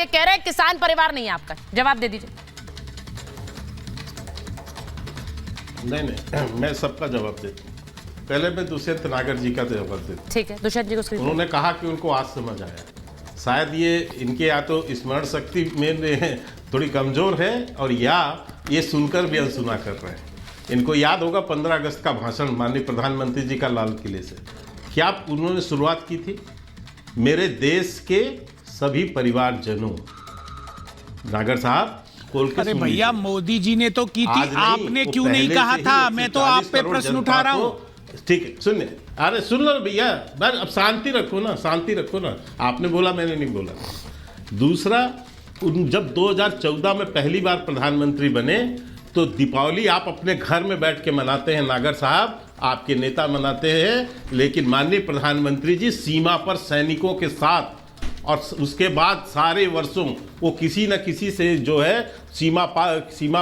ये कह रहे हैं किसान परिवार नहीं है आपका, जवाब दे दीजिए। नहीं, मैं सबका जवाब देता हूँ। पहले मैं दुष्यंत नागर जी का जवाब देता हूँ। ठीक है, दुष्यंत जी को उन्होंने कहा कि उनको आज समझ आया। शायद ये इनके या तो स्मरण शक्ति में थोड़ी कमजोर है, और या ये सुनकर भी अनसुना कर रहे हैं। इनको याद होगा 15 अगस्त का भाषण माननीय प्रधानमंत्री जी का लाल किले से। क्या उन्होंने शुरुआत की थी? मेरे देश के सभी परिवारजनों। नागर साहब, अरे भैया, मोदी जी ने तो की थी, आपने क्यों नहीं कहा था? मैं तो आप पे प्रश्न उठा रहा हूँ। ठीक है, सुनिए। अरे सुन लो भैया, बस अब शांति रखो ना, शांति रखो ना। आपने बोला, मैंने नहीं बोला। दूसरा, जब 2014 में पहली बार प्रधानमंत्री बने तो दीपावली आप अपने घर में बैठ के मनाते हैं नागर साहब, आपके नेता मनाते हैं, लेकिन माननीय प्रधानमंत्री जी सीमा पर सैनिकों के साथ, और उसके बाद सारे वर्षों वो किसी न किसी से जो है सीमा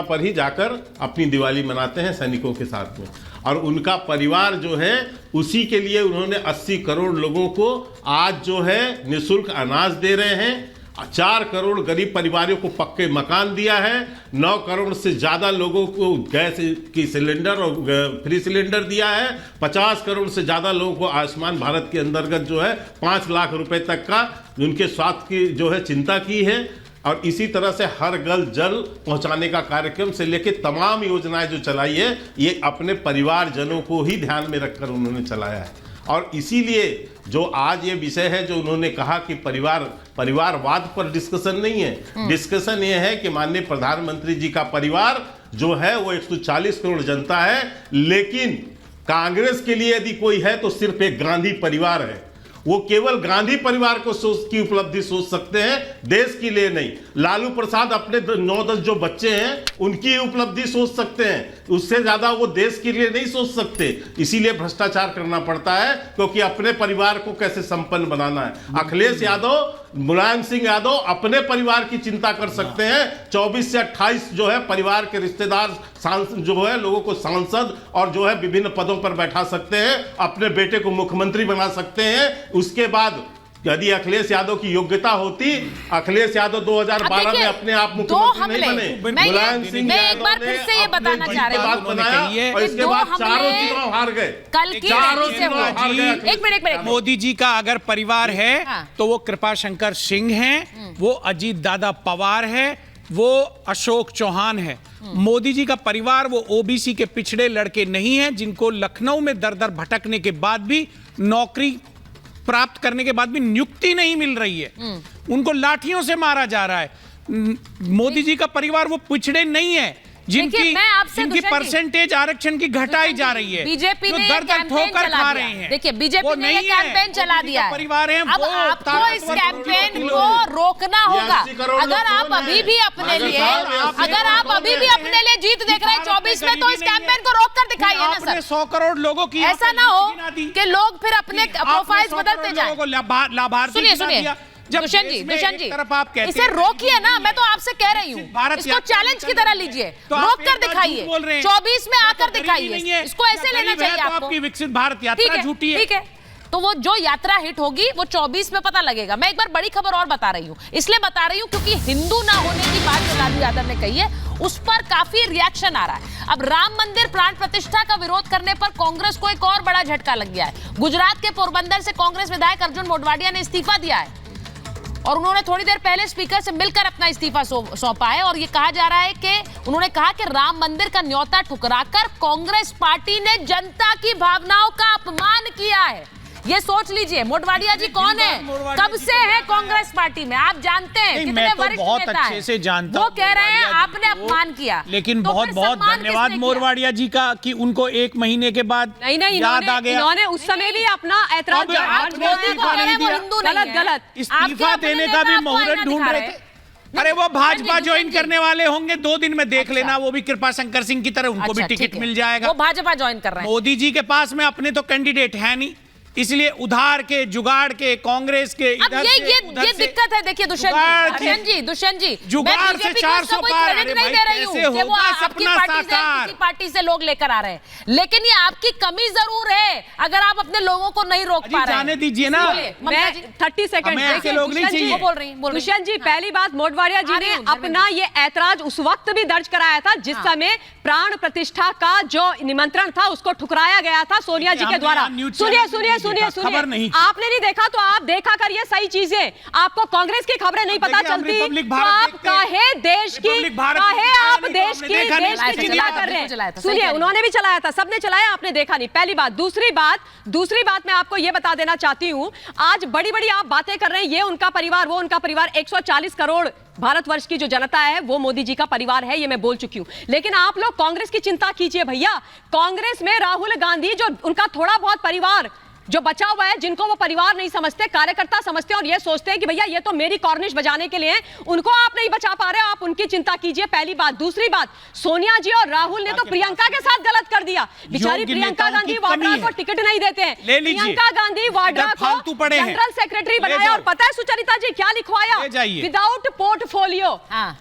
पर ही जाकर अपनी दिवाली मनाते हैं सैनिकों के साथ में। और उनका परिवार जो है, उसी के लिए उन्होंने 80 करोड़ लोगों को आज जो है निःशुल्क अनाज दे रहे हैं। 4 करोड़ गरीब परिवारों को पक्के मकान दिया है। 9 करोड़ से ज़्यादा लोगों को गैस की सिलेंडर और फ्री सिलेंडर दिया है। 50 करोड़ से ज़्यादा लोगों को आयुष्मान भारत के अंतर्गत जो है 5 लाख रुपए तक का उनके स्वास्थ्य की जो है चिंता की है। और इसी तरह से हर घर जल पहुंचाने का कार्यक्रम से लेकर तमाम योजनाएं जो चलाई है, ये अपने परिवारजनों को ही ध्यान में रखकर उन्होंने चलाया है। और इसीलिए जो आज ये विषय है, जो उन्होंने कहा कि परिवारवाद पर डिस्कशन नहीं है, डिस्कशन ये है कि माननीय प्रधानमंत्री जी का परिवार जो है वो 140 करोड़ जनता है, लेकिन कांग्रेस के लिए यदि कोई है तो सिर्फ एक गांधी परिवार है। वो केवल गांधी परिवार को की उपलब्धि सोच सकते हैं, देश के लिए नहीं। लालू प्रसाद अपने 9-10 जो बच्चे हैं उनकी उपलब्धि सोच सकते हैं, उससे ज्यादा वो देश के लिए नहीं सोच सकते। इसीलिए भ्रष्टाचार करना पड़ता है, क्योंकि अपने परिवार को कैसे संपन्न बनाना है। अखिलेश यादव, मुलायम सिंह यादव अपने परिवार की चिंता कर सकते हैं। 24 से 28 जो है परिवार के रिश्तेदार जो है लोगों को सांसद और जो है विभिन्न पदों पर बैठा सकते हैं, अपने बेटे को मुख्यमंत्री बना सकते हैं। उसके बाद यदि अखिलेश यादव की योग्यता होती, अखिलेश यादव 2012 में अपने आप मुख्यमंत्री नहीं बने। मुलायम सिंह एक बार फिर से ये बताना चाह रहे हैं, बनाया और इसके बाद चारों चुनाव हार गए। कल की चारों चुनाव हार गए। एक मिनट, मोदी जी का अगर परिवार है तो वो कृपा शंकर सिंह हैं, वो अजीत दादा पवार है, वो अशोक चौहान है। मोदी जी का परिवार वो ओबीसी के पिछड़े लड़के नहीं हैं, जिनको लखनऊ में दर दर भटकने के बाद भी, नौकरी प्राप्त करने के बाद भी नियुक्ति नहीं मिल रही है, उनको लाठियों से मारा जा रहा है। मोदी जी का परिवार वो पिछड़े नहीं है जिनकी परसेंटेज आरक्षण की घटाई जा रही है, बीजेपी ने दर दर ठोकर खा रहे हैं। देखिए, बीजेपी ने ये कैंपेन चला दिया है। परिवार है, अब आपको इस कैंपेन को रोकना होगा। अगर आप अभी भी अपने लिए जीत देख रहे हैं 24 में, तो इस कैंपेन को रोक कर दिखाइए ना सर। 100 करोड़ लोगों की, ऐसा ना हो कि लोग फिर अपने प्रोफाइल्स बदलते जाएं। लाभार्थी सुनिए दुष्यंत जी, इसे रोकिए ना। मैं तो आपसे कह रही हूँ, इसको चैलेंज की तरह लीजिए, रोक कर दिखाइए, 24 में आकर दिखाइए। इसको ऐसे लेना चाहिए आपको। आपकी विकसित भारत यात्रा झूठी है। ठीक है, तो वो जो यात्रा हिट होगी वो 24 में पता लगेगा। मैं एक बार बड़ी खबर और बता रही हूँ, इसलिए बता रही हूँ क्योंकि हिंदू ना होने की बात जो लालू यादव ने कही है, उस पर काफी रिएक्शन आ रहा है। अब राम मंदिर प्राण प्रतिष्ठा का विरोध करने पर कांग्रेस को एक और बड़ा झटका लग गया है। गुजरात के पोरबंदर से कांग्रेस विधायक अर्जुन मोढवाडिया ने इस्तीफा दिया है, और उन्होंने थोड़ी देर पहले स्पीकर से मिलकर अपना इस्तीफा सौंपा है। और ये कहा जा रहा है कि उन्होंने कहा कि राम मंदिर का न्योता ठुकराकर कांग्रेस पार्टी ने जनता की भावनाओं का अपमान किया है। ये सोच लीजिए, मोढवाडिया जी कौन है, कब से है कांग्रेस पार्टी में, आप जानते हैं कितने वरिष्ठ बहुत नेता अच्छे से जानता वो कह रहे हैं आपने अपमान किया। लेकिन बहुत बहुत धन्यवाद मोढवाडिया जी का कि उनको 1 महीने के बाद याद आ गया। इन्होंने उस समय भी अपना ऐतराज गलत इस्तीफा देने का भी मुहूर्त ढूंढ रहे थे। अरे वो भाजपा ज्वाइन करने वाले होंगे 2 दिन में, देख लेना, वो भी कृपा शंकर सिंह की तरह उनको भी टिकट मिल जाएगा। वो भाजपा ज्वाइन कर रहे हैं। मोदी जी के पास में अपने तो कैंडिडेट है नहीं, इसलिए उधार के, जुगाड़ के, कांग्रेस के, अब इधर ये से, उधर से, दिक्कत है। देखिए दुष्यंत जी, जुगाड़ से 400 पार, क्रेडिट नहीं दे रही हूँ कि वो आपकी पार्टी से किसी पार्टी से लोग लेकर आ रहे हैं, लेकिन ये आपकी कमी जरूर है अगर आप अपने लोगों को नहीं रोक पा रहे हैं। जाने दीजिए ना, मैं 30 सेकंड ऐसे लोग नहीं चाहिए। बोल रही दुष्यंत जी, पहली बात, मोटवाड़िया जी ने अपना ये ऐतराज उस वक्त भी दर्ज कराया था जिस समय प्राण प्रतिष्ठा का जो निमंत्रण था उसको ठुकराया गया था सोनिया जी के द्वारा। सुनिए, आपने नहीं देखा तो आप देखा करिए सही चीजें। आपको कांग्रेस की खबरें नहीं पता चलती तो आप काहे देश की, काहे आप देश की चिंता कर रहे हैं। सुनिए, उन्होंने भी चलाया था, सबने चलाया, आपने देखा नहीं, पहली बात। दूसरी बात मैं आपको ये बता देना चाहती हूँ, आज बड़ी बड़ी आप बातें कर रहे हैं, ये उनका परिवार, वो उनका परिवार, 140 करोड़ भारतवर्ष की जो जनता है वो मोदी जी का परिवार है, ये मैं बोल चुकी हूं। लेकिन आप लोग कांग्रेस की चिंता कीजिए भैया। कांग्रेस में राहुल गांधी जो उनका थोड़ा बहुत परिवार जो बचा हुआ है, जिनको वो परिवार नहीं समझते, कार्यकर्ता समझते और ये सोचते हैं कि भैया ये तो मेरी कॉर्निश बजाने के लिए, उनको आप नहीं बचा पा रहे, आप उनकी चिंता कीजिए, पहली बात। दूसरी बात, सोनिया जी और राहुल ने तो प्रियंका के साथ गलत कर दिया। बेचारी प्रियंका गांधी वाड्रा को टिकट नहीं देते हैं। प्रियंका गांधी वाड्रा को जनरल सेक्रेटरी बनाया और पता है सुचरिता जी क्या लिखवाया? विदाउट पोर्टफोलियो,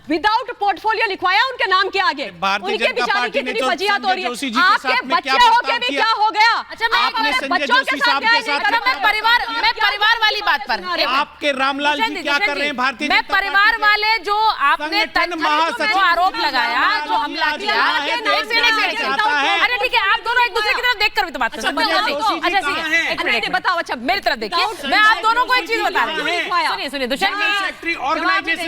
विदाउट पोर्टफोलियो लिखवाया उनके नाम के आगे। उनके बेचारी की इतनी फजीहत हो रही है, आपके बच्चे होके भी क्या हो गया? अच्छा, मैं बच्चों के साथ मैं परिवार वाली बात पर, आपके रामलाल जी क्या कर रहे हैं भारतीय मैं परिवार वाले जो आपने जो आरोप लगाया, जो हमला किया, अरे ठीक है, आप दोनों एक दूसरे की तरफ देखकर भी तो बात कर सकते हैं। बताओ, अच्छा मेरी तरफ देखिए, मैं आप दोनों को एक चीज बता रही हूँ। सुनिए दुष्यंत,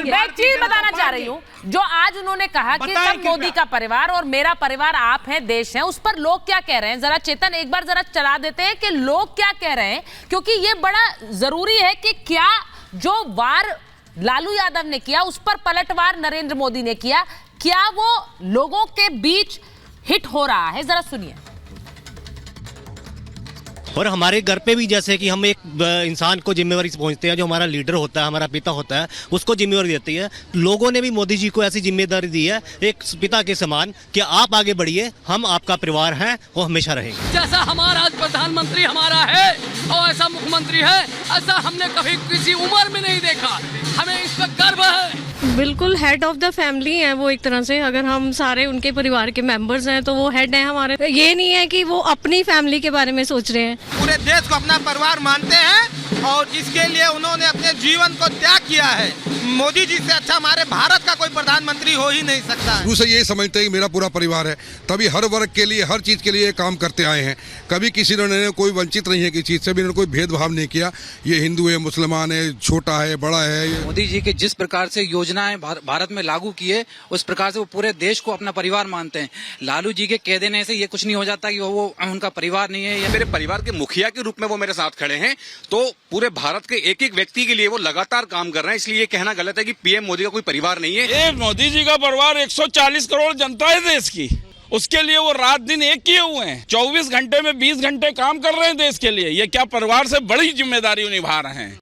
मैं एक चीज बताना चाह रही हूँ। जो आज उन्होंने कहा कि सब मोदी का परिवार और मेरा परिवार आप हैं, देश है, उस पर लोग क्या कह रहे हैं, जरा चेतन एक बार जरा चला देते हैं कि लोग क्या कह रहे हैं, क्योंकि ये बड़ा जरूरी है कि क्या जो वार लालू यादव ने किया उस पर पलटवार नरेंद्र मोदी ने किया, क्या वो लोगों के बीच हिट हो रहा है? जरा सुनिए। और हमारे घर पे भी जैसे कि हम एक इंसान को जिम्मेवारी पहुंचते हैं, जो हमारा लीडर होता है, हमारा पिता होता है, उसको जिम्मेवारी देती है। लोगों ने भी मोदी जी को ऐसी जिम्मेदारी दी है एक पिता के समान कि आप आगे बढ़िए, हम आपका परिवार हैं, वो हमेशा रहेंगे। जैसा हमारा आज प्रधानमंत्री हमारा है और ऐसा मुख्यमंत्री है, ऐसा हमने कभी किसी उम्र में नहीं देखा। हमें इस पर गर्व है। बिल्कुल हेड ऑफ द फैमिली है वो एक तरह से। अगर हम सारे उनके परिवार के मेंबर्स हैं तो वो हेड हैं हमारे। ये नहीं है कि वो अपनी फैमिली के बारे में सोच रहे हैं। पूरे देश को अपना परिवार मानते हैं और इसके लिए उन्होंने अपने जीवन को त्याग किया है। मोदी जी से अच्छा हमारे भारत का कोई प्रधानमंत्री हो ही नहीं सकता है। दूसरे ये समझते हैं कि मेरा पूरा परिवार है, तभी हर वर्ग के लिए, हर चीज के लिए काम करते आए हैं। कभी किसी ने कोई वंचित नहीं है किसी चीज से भी, इन्होंने कोई भेदभाव नहीं किया। ये हिंदू है, मुसलमान है, छोटा है, बड़ा है। मोदी जी के जिस प्रकार से योजनाएं भारत में लागू किए, उस प्रकार से वो पूरे देश को अपना परिवार मानते हैं। लालू जी के कह देने से ये कुछ नहीं हो जाता कि वो उनका परिवार नहीं है। मेरे परिवार के मुखिया के रूप में वो मेरे साथ खड़े हैं, तो पूरे भारत के एक एक व्यक्ति के लिए वो लगातार काम कर रहे हैं। इसलिए ये कहना गलत है कि पीएम मोदी का कोई परिवार नहीं है। ये मोदी जी का परिवार 140 करोड़ जनता है देश की, उसके लिए वो रात दिन एक किए हुए हैं। 24 घंटे में 20 घंटे काम कर रहे हैं देश के लिए। ये क्या परिवार से बड़ी जिम्मेदारी निभा रहे हैं।